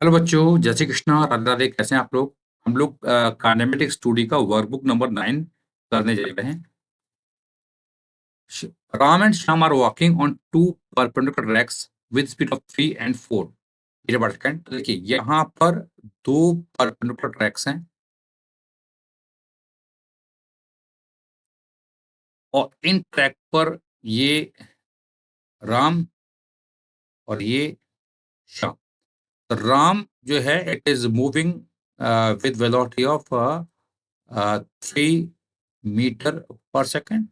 Hello बच्चों, जय श्री कृष्णा, राधे राधे। कैसे हैं आप लोग? हम लोग काइनेमेटिक्स 2D का वर्कबुक नंबर 9 करने जा रहे हैं। Ram and Shyam are walking on two perpendicular tracks with speed of 3 and 4 metre per second. तो देखिए, यहाँ पर दो परपेंडिकुलर ट्रैक्स हैं और इन ट्रैक पर ये राम और ये श्याम। तो राम जो है it is moving with velocity of 3 metre per second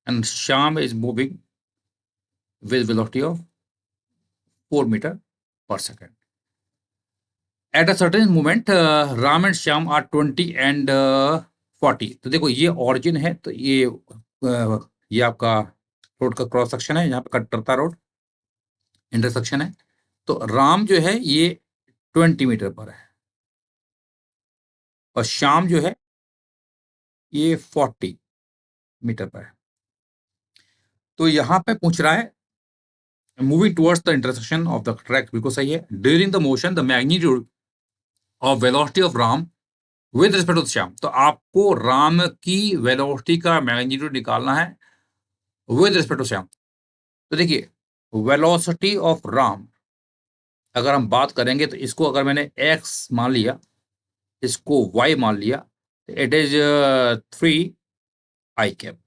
and Shyam is moving with velocity of 4 meter per second. At a certain moment, Ram and Shyam are 20 and 40. तो देखो ये ऑरिजिन है, तो ये आपका रोड का क्रॉस सेक्शन है, यहाँ पे कटरता रोड इंटरसेक्शन है। तो राम जो है ये 20 मीटर पर है और श्याम जो है ये 40 मीटर पर है। तो यहाँ पे पूछ रहा है moving towards the intersection of the track, बिल्कुल सही है। During the motion the magnitude of velocity of Ram with respect to Shyam. तो आपको राम की वेलोसिटी का मैग्नीट्यूड निकालना है विद रिस्पेक्ट टू श्याम। तो देखिए, वेलोसिटी ऑफ राम अगर हम बात करेंगे तो इसको अगर मैंने x मान लिया, इसको y मान लिया, it is 3 i cap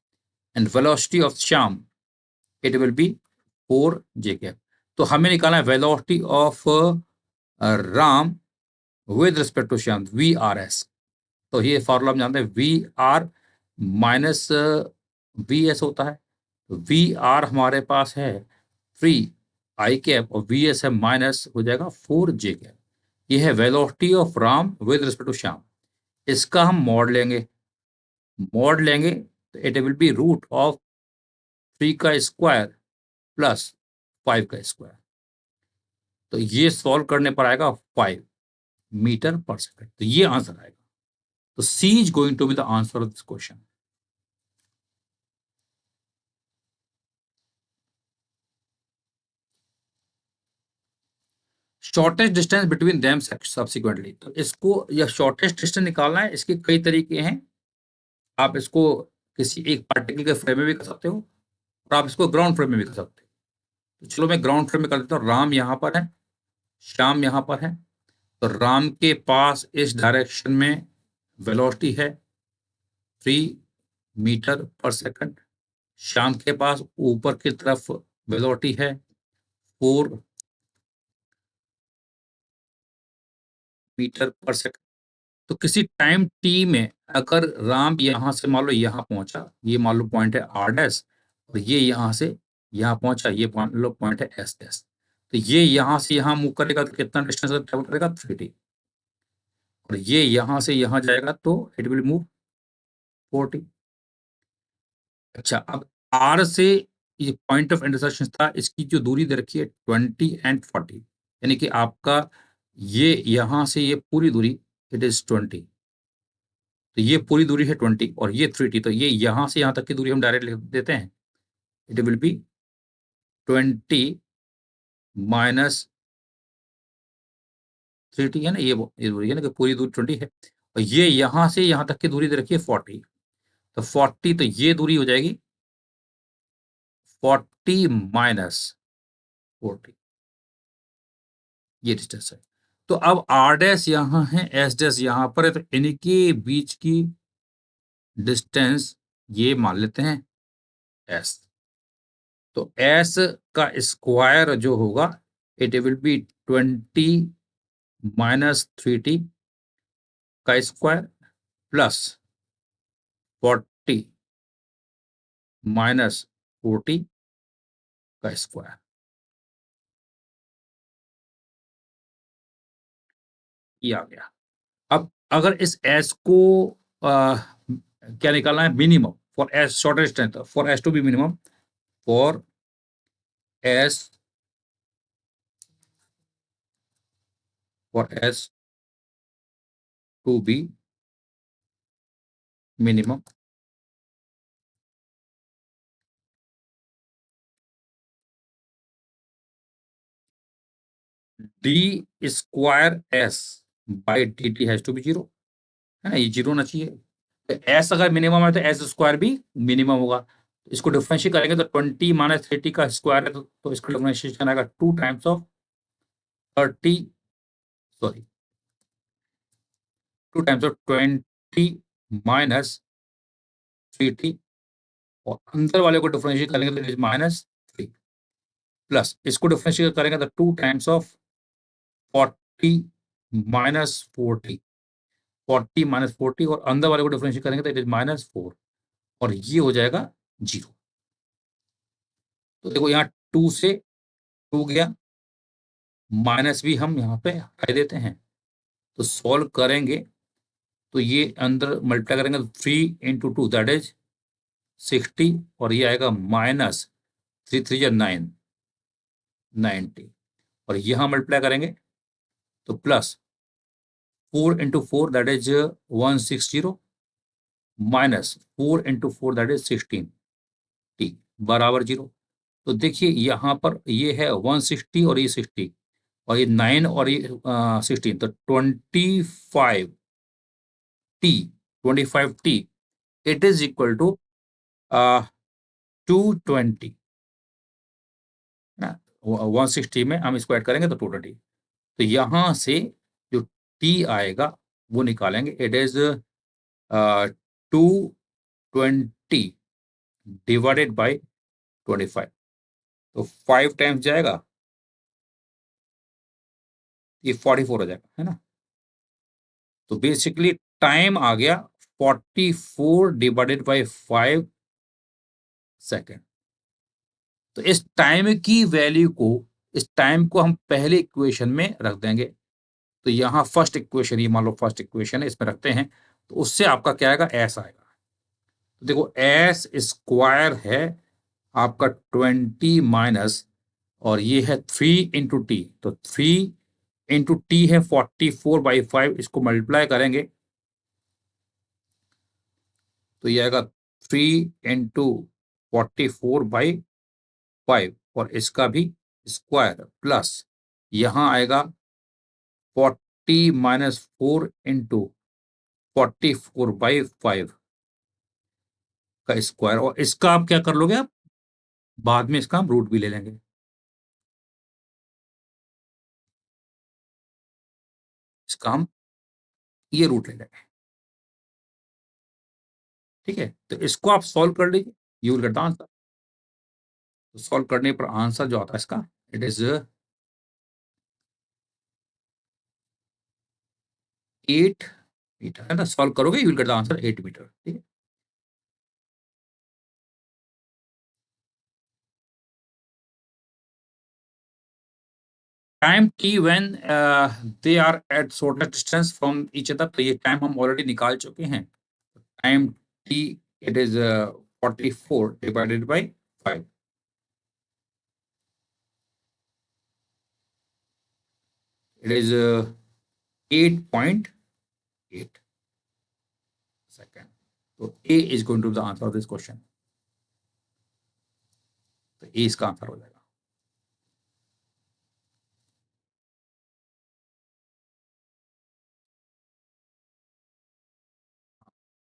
and velocity of Shyam it will be 4 j cap. तो हमें निकालना है velocity of Ram with respect to Shyam, VRS। तो ये फॉर्मूला हम जानते हैं, V R minus V S होता है। वी आर हमारे पास है 3 i कैप और वी एस है माइनस हो जाएगा 4 j कैप। ये है velocity of Ram with respect to Shyam. इसका हम मॉड लेंगे तो it will be root of 3 का स्क्वायर प्लस 5 का स्क्वायर। तो ये सॉल्व करने पर आएगा 5 मीटर पर सेकंड। तो ये आंसर आएगा। तो C is going to be the answer of this question. Shortest distance between them subsequently. तो इसको या शॉर्टेस्ट डिस्टेंस निकालना है, इसके कई तरीके हैं। आप इसको किसी एक पार्टिकल के फ्रेम में भी कर सकते हो और आप इसको ग्राउंड फ्रेम में भी कर सकते हो। तो चलो मैं ग्राउंड फ्रेम में कर देता हूँ। राम यहाँ पर है, श्याम यहाँ पर है। तो राम के पास इस डायरेक्शन में वेलोसिटी है 3 मीटर पर सेकंड। श्याम के पास ऊपर की तरफ वेलोसिटी है 4 मीटर पर सेकंड। तो किसी टाइम टी में अगर राम यहां से मान लो यहाँ पहुंचा, ये मान लो पॉइंट है आर डैश, और ये यहां से यहाँ पहुंचा, ये मान लो पॉइंट है एस डैश। तो ये यहां से यहाँ मूव करेगा तो कितना डिस्टेंस ट्रेवल करेगा? 3D। और ये यहां से यहाँ जाएगा तो इट विल मूव 40। अच्छा, अब आर से ये पॉइंट ऑफ इंटरसेक्शन था, इसकी जो दूरी दे रखी है 20 and 40, यानी कि आपका ये यहां से ये पूरी दूरी इट इज 20। तो ये पूरी दूरी है 20 और ये 3T। तो ये यहां से यहां तक की दूरी हम डायरेक्ट लिख देते हैं। It will B 20 minus 3T, है ना। ये दूरी है ना, कि पूरी दूरी 20 है और ये यहां से यहां तक की दूरी दे रखी है 40। तो 40, तो ये दूरी हो जाएगी 40 माइनस 40, ये डिस्टेंस है। तो अब आर डैश यहाँ है, एस डैश यहाँ पर है, तो इनके बीच की डिस्टेंस ये मान लेते हैं एस। तो एस का स्क्वायर जो होगा it will B 20 minus 3T का स्क्वायर प्लस 40 माइनस 40 का स्क्वायर। ये आ गया। अब अगर इस एस को क्या निकालना है? Minimum for S shortest distance, for S to be minimum, for S for S to be minimum, d square S by d t has to be 0, है ना? ये 0 होना चाहिए। तो एस अगर मिनिमम है तो एस स्क्वायर भी मिनिमम होगा। इसको डिफरेंशिएट करेंगे तो 20 माइनस 30 का स्क्वायर है, तो इसका डिफरेंशिएशन आएगा 2 times of 30, sorry 2 times of 20 minus 3t, और अंदर वाले को डिफरेंशिएट करेंगे तो इट इज माइनस 3, प्लस इसको डिफरेंशिएट करेंगे तो 2 टाइम्स ऑफ 40 माइनस 40, 40 माइनस 40, और अंदर वाले को डिफरेंशिएट करेंगे तो इट इज माइनस 4, और ये हो जाएगा 0। तो देखो यहाँ 2 से 2 गया, माइनस भी हम यहाँ पे हटा देते हैं, तो सॉल्व करेंगे तो ये अंदर मल्टीप्लाई करेंगे तो 3 इंटू 2 दैट इज 60, और ये आएगा माइनस 3 3 9, 90, और यहाँ मल्टीप्लाई करेंगे तो plus 4 into 4 that is 160, minus 4 into 4 that is 16 T बराबर 0। तो देखिए यहाँ पर ये है 160 और ये 60, और ये 9 और ये 16, तो 25t it is equal to 220 ना। 160 में हम इसको ऐड करेंगे तो 220, तो यहाँ से जो t आएगा वो निकालेंगे, इट इज 220 डिवाइडेड बाई 25, तो 5 टाइम्स जाएगा, ये 44 हो जाएगा, है ना। तो बेसिकली टाइम आ गया 44 डिवाइडेड बाई 5 सेकेंड। तो इस टाइम की वैल्यू को, इस टाइम को हम पहले इक्वेशन में रख देंगे। तो यहाँ फर्स्ट इक्वेशन, ये मान लो फर्स्ट इक्वेशन है, इसमें रखते हैं, तो उससे आपका क्या आएगा, एस आएगा। तो देखो एस स्क्वायर है आपका 20 माइनस, और ये है 3 इंटू टी, तो 3 इंटू टी है 44/5, इसको मल्टीप्लाई करेंगे तो ये आएगा 3 इंटू 44/5, और इसका भी स्क्वायर, प्लस यहाँ आएगा 40 माइनस 4 इंटू 44/5 का स्क्वायर, और इसका आप क्या कर लोगे, आप बाद में इसका हम रूट भी ले लेंगे। इसका हम ये रूट ले लेंगे, ठीक है। तो इसको आप सॉल्व कर लीजिए, you will get the answer. तो सॉल्व करने पर आंसर जो आता है इसका, इट इज 8 मीटर, है ना। सॉल्व करोगे you will get the answer 8 metre, ठीक है। Time T when they are at shortest distance from each other, तो ये टाइम हम ऑलरेडी निकाल चुके हैं। Time T it is 44 divided by 5, it is 8.8 second. तो A is going to the answer of this question, तो A इसका answer हो जाएगा।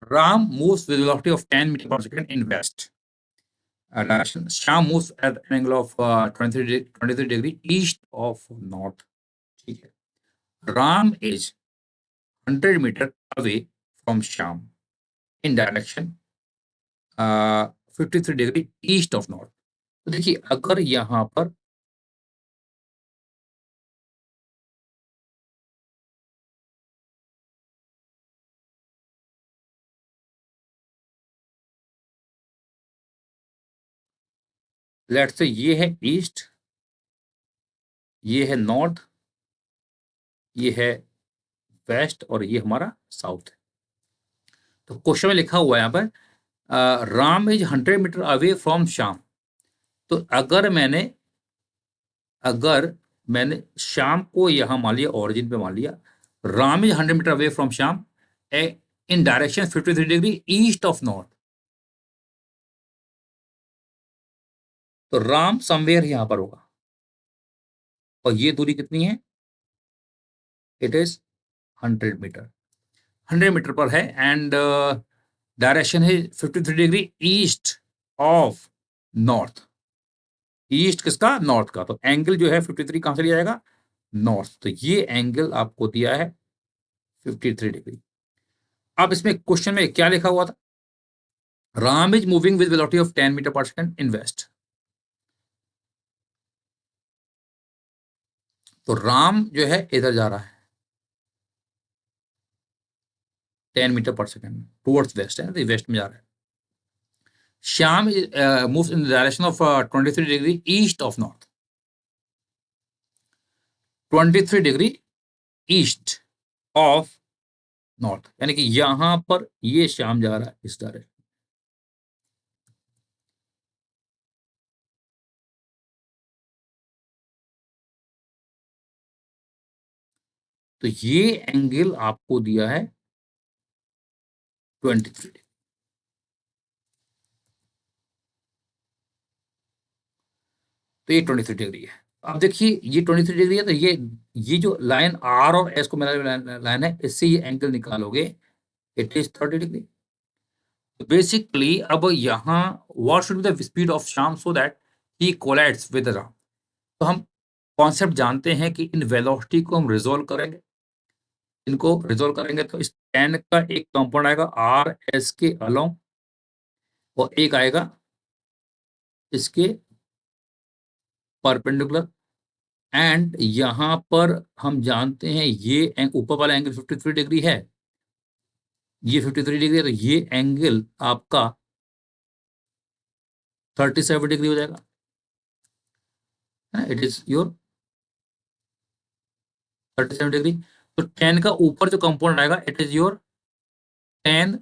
Ram moves with velocity of 10 meter per second in west direction. Sham moves at an angle of 23 degree east of north. ठीक है। Ram is 100 meter away from Sham in direction 53 degree east of north. तो देखिए अगर यहाँ पर let's say ये है east, ये है नॉर्थ, ये है वेस्ट, और ये हमारा साउथ है। तो क्वेश्चन में लिखा हुआ है यहाँ पर Ram is 100 metre away from Shyam. तो अगर मैंने शाम को यहाँ मान लिया, ऑरिजिन पे मान लिया, Ram is 100 metre away from Shyam in direction 53 degree east of north, तो राम समवेयर यहाँ पर होगा, और ये दूरी कितनी है इट इज 100 मीटर, 100 मीटर पर है। एंड डायरेक्शन है 53 degree east of north. East किसका? नॉर्थ का। तो एंगल जो है 53 कहां से लिया जाएगा? नॉर्थ। तो ये एंगल आपको दिया है 53 डिग्री। अब इसमें क्वेश्चन में क्या लिखा हुआ था? Ram is moving with velocity of 10 metre per second in west. तो राम जो है इधर जा रहा है 10 metre per second towards waste है, तो वेस्ट में जा रहा है। Shyam moves in the direction of 23 degree east of north. 23 degree east of north, यानी कि यहां पर ये श्याम जा रहा है इस डायरेक्शन। तो ये एंगल आपको दिया है 23 डिग्री। तो ये 23 डिग्री है। अब देखिए ये 23 डिग्री है, तो ये जो लाइन आर और एस को मिला लाइन है, इससे ये एंगल निकालोगे, इट इज 30 डिग्री। बेसिकली अब यहाँ what should be the speed of Shyam so that he collides with Ram. तो हम कॉन्सेप्ट जानते हैं कि इन वेलोसिटी को हम रिजोल्व करेंगे। इनको रिजोल्व करेंगे तो इस टेन का एक कंपाउंड आएगा आर एस के अलोंग, और एक आएगा इसके परपेंडिकुलर। एंड यहां पर हम जानते हैं ये ऊपर वाला एंगल 53 डिग्री है, ये 53 डिग्री है, तो ये एंगल आपका 37 डिग्री हो जाएगा। It is your 37 degree. तो 10 का ऊपर जो कंपाउंड आएगा इट इज योर 10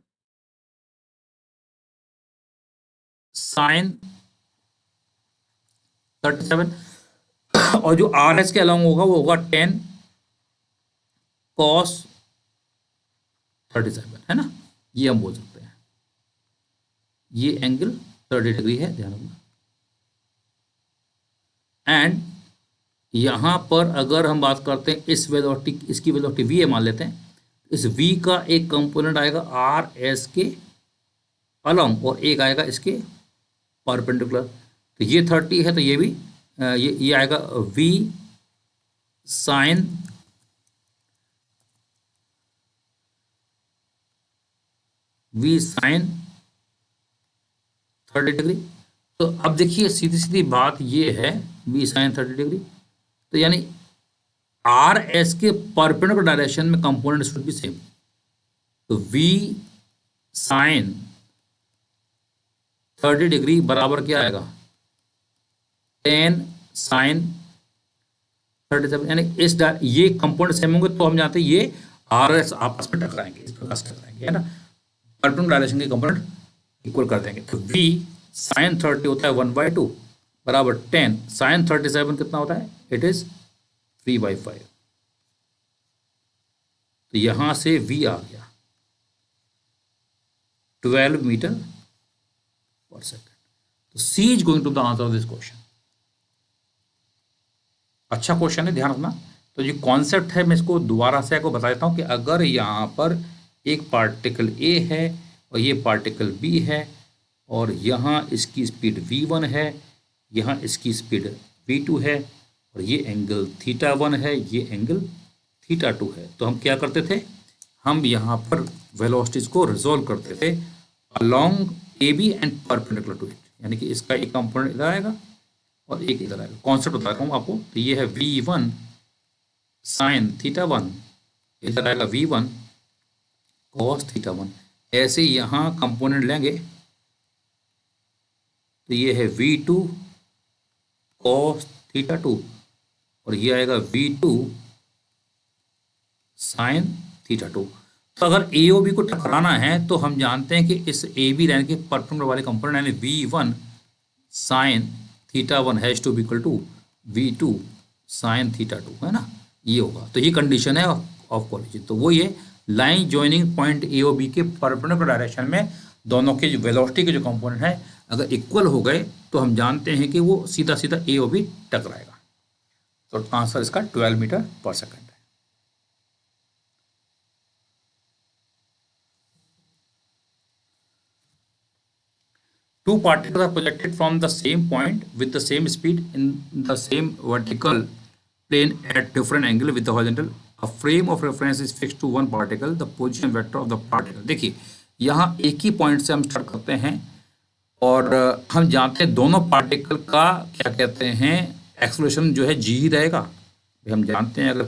साइन 37, और जो आर एस के अलॉन्ग होगा वो होगा 10 कॉस 37, है ना। ये हम बोल सकते हैं ये एंगल 30 डिग्री है, ध्यान रखना। एंड यहां पर अगर हम बात करते हैं इस वेलोसिटी, इसकी वेलोसिटी वी मान लेते हैं, इस वी का एक कंपोनेंट आएगा आर एस के अलॉन्ग, और एक आएगा इसके परपेंडिकुलर। तो ये 30 है, तो ये भी ये आएगा वी साइन 30 डिग्री। तो अब देखिए सीधी सीधी बात ये है, वी साइन 30 डिग्री, तो यानी आर एस के परपेंडिकुलर डायरेक्शन में कंपोनेंट शुड बी सेम। तो वी साइन 30 डिग्री बराबर क्या आएगा? 10 साइन 37, यानी ये कंपाउंड सेम होंगे तो हम जानते हैं ये आर एस आपस में टकराएंगे, इस प्रकार से टकराएंगे, है ना। परपेंडिकुलर डायरेक्शन के कंपोनेंट इक्वल कर देंगे। तो वी साइन 30 होता है 1/2 बराबर 10 साइन 37 कितना होता है? It is 3/5। तो यहां से वी आ गया 12 मीटर पर सेकेंड। तो C is going to the answer of this question. अच्छा क्वेश्चन है, ध्यान रखना। तो ये कॉन्सेप्ट है, मैं इसको दोबारा से आपको बता देता हूँ कि अगर यहाँ पर एक पार्टिकल ए है और ये पार्टिकल बी है, और यहाँ इसकी स्पीड v1 है, यहाँ इसकी स्पीड v2 है, और ये एंगल θ1 है, ये एंगल θ2 है, तो हम क्या करते थे? हम यहाँ पर वेलोसिटीज को रिजोल्व करते थे along A B and perpendicular to it, यानी कि इसका एक कंपोनेंट इधर आएगा और एक इधर आएगा। कॉन्सेप्ट बताता हूँ आपको। तो ये है v1 साइन θ1, इधर आएगा v1 cos θ1। ऐसे यहाँ कंपोनेंट लेंगे तो ये है v2 cos θ2, और ये आएगा v2 साइन θ2। तो अगर ए ओ बी को टकराना है तो हम जानते हैं कि इस ए बी लाइन के परपेंडिकुलर वाले कंपोनेंट यानी v1 sine θ1 has to be equal to v2 sine θ2, है ना। ये होगा, तो ये कंडीशन है ऑफ कोलिजन। तो वो ये लाइन जॉइनिंग पॉइंट ए और बी के परपेंडिकुलर डायरेक्शन में दोनों के जो वेलोसिटी के जो कंपोनेंट है अगर इक्वल हो गए तो हम जानते हैं कि वो सीधा सीधा ए और बी टकराएगा। तो आंसर इसका 12 मीटर पर सेकंड है। Two particles are projected from the same point with the same speed in the same vertical plane at different angle with the horizontal. A frame of reference is fixed to one particle. The position vector of the particle. देखिए यहाँ एक ही point से हम start करते हैं और हम जानते हैं दोनों पार्टिकल का क्या कहते हैं एक्सेलरेशन जो है जी ही रहेगा। हम जानते हैं अगर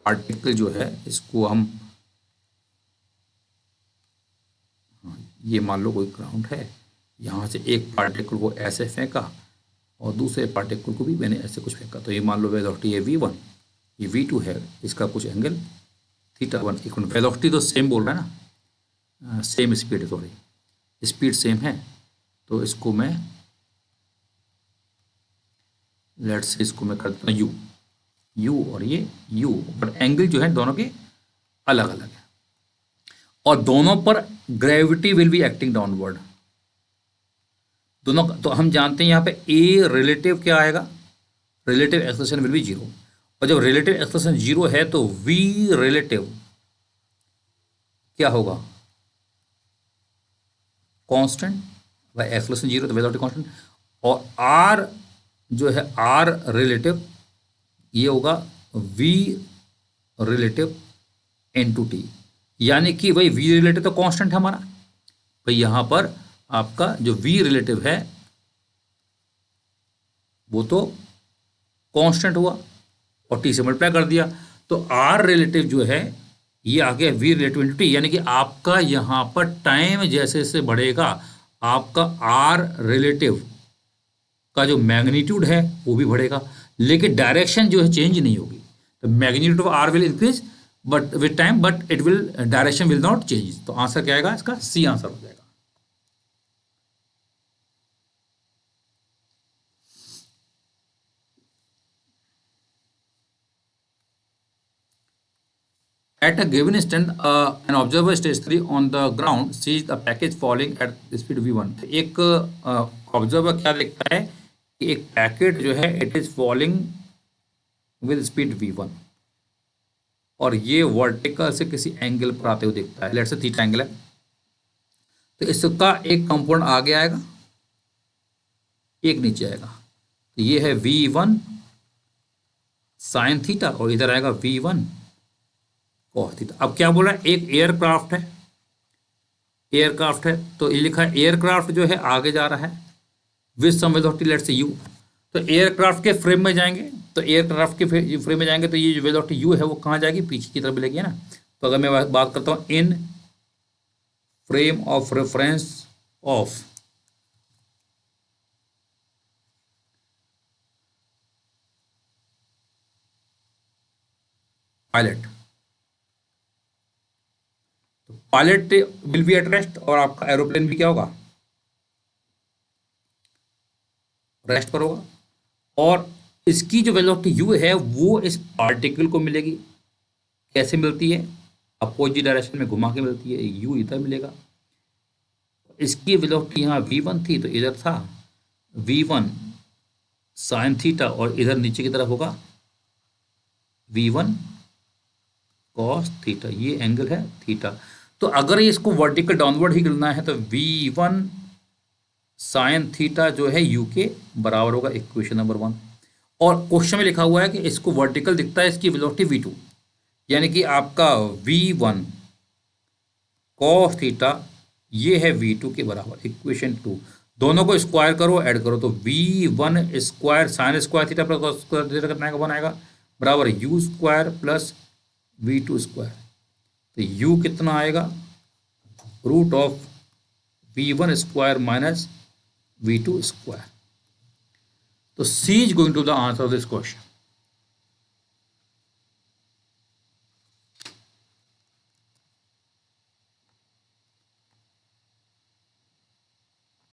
पार्टिकल जो है इसको हम ये मान लो कोई ग्राउंड है, यहाँ से एक पार्टिकल को ऐसे फेंका और दूसरे पार्टिकल को भी मैंने ऐसे कुछ फेंका, तो ये मान लो वेलोसिटी है v1, ये v2 है, इसका कुछ एंगल θ1 इक्वल वेलोसिटी तो सेम बोल रहा है ना, same speed, sorry speed same है, तो इसको मैं लेट्स से इसको मैं कर देता हूँ u और ये u, बट एंगल जो है दोनों के अलग अलग है और दोनों पर gravity will be acting downward दोनों। तो हम जानते हैं यहाँ पे a रिलेटिव क्या आएगा, relative acceleration will be zero, और जब रिलेटिव एक्सेलरेशन जीरो है तो v रिलेटिव क्या होगा, कांस्टेंट, भाई एक्सेलरेशन जीरो तो वेलोसिटी कांस्टेंट, और r जो है r रिलेटिव ये होगा v रिलेटिव इनटू t, यानी कि भाई v रिलेटिव तो कांस्टेंट है हमारा, भाई यहाँ पर आपका जो v रिलेटिव है वो तो कांस्टेंट हुआ और t से मल्टीप्लाई कर दिया, तो r रिलेटिव जो है ये आ गया v रिलेटिव इनटू t, यानी कि आपका यहाँ पर टाइम जैसे जैसे बढ़ेगा आपका r रिलेटिव का जो मैग्नीट्यूड है वो भी बढ़ेगा, लेकिन डायरेक्शन जो है चेंज नहीं होगी। तो magnitude of r will increase but with time, but it will direction will not change. तो आंसर क्या आएगा इसका, सी आंसर हो जाएगा। At a given instant, an observer stays 3 on the ground sees the package falling at speed v1। एक observer क्या देखता है कि एक पैकेट जो है it is falling with speed v1 और ये वर्टिकल से किसी एंगल पर आते हुए देखता है, लेट्स से थीटा एंगल है, तो इसका एक कंपोनेंट आगे आएगा एक नीचे आएगा, तो ये है v1 साइन थीटा और इधर आएगा v1 कॉस थीटा। अब क्या बोल रहा है, एक एयरक्राफ्ट है, एयरक्राफ्ट है तो ये लिखा है एयरक्राफ्ट जो है आगे जा रहा है with some velocity let's say u, तो एयरक्राफ्ट के फ्रेम में जाएंगे, तो एयरक्राफ्ट के फ्रेम में जाएंगे तो ये जो वेलोसिटी u है वो कहाँ जाएगी, पीछे की तरफ मिलेगी ना। तो अगर मैं बात करता हूँ in frame of reference of pilot, तो pilot will be at rest और आपका एरोप्लेन भी क्या होगा, रेस्ट पर होगा, और इसकी जो वेलोसिटी u है वो इस पार्टिकल को मिलेगी, कैसे मिलती है, अपोजिट डायरेक्शन में घुमा के मिलती है, u इधर मिलेगा, इसकी वेलोसिटी यहाँ v1 थी तो इधर था v1 साइन थीटा और इधर नीचे की तरफ होगा v1 कॉस थीटा, ये एंगल है थीटा। तो अगर ये इसको वर्टिकल डाउनवर्ड ही गिरना है तो v1 साइन थीटा जो है u के बराबर होगा, इक्वेशन नंबर 1। और क्वेश्चन में लिखा हुआ है कि इसको वर्टिकल दिखता है, इसकी वेलोसिटी v2, यानी कि आपका v1 कॉस थीटा ये है v2 के बराबर, इक्वेशन 2। दोनों को स्क्वायर करो ऐड करो तो v1 square sine square theta plus cos square theta कितना बनाएगा बराबर u square plus v2 square, तो u कितना आएगा, root of v1 square minus v2 square. तो C is going to the answer of this question.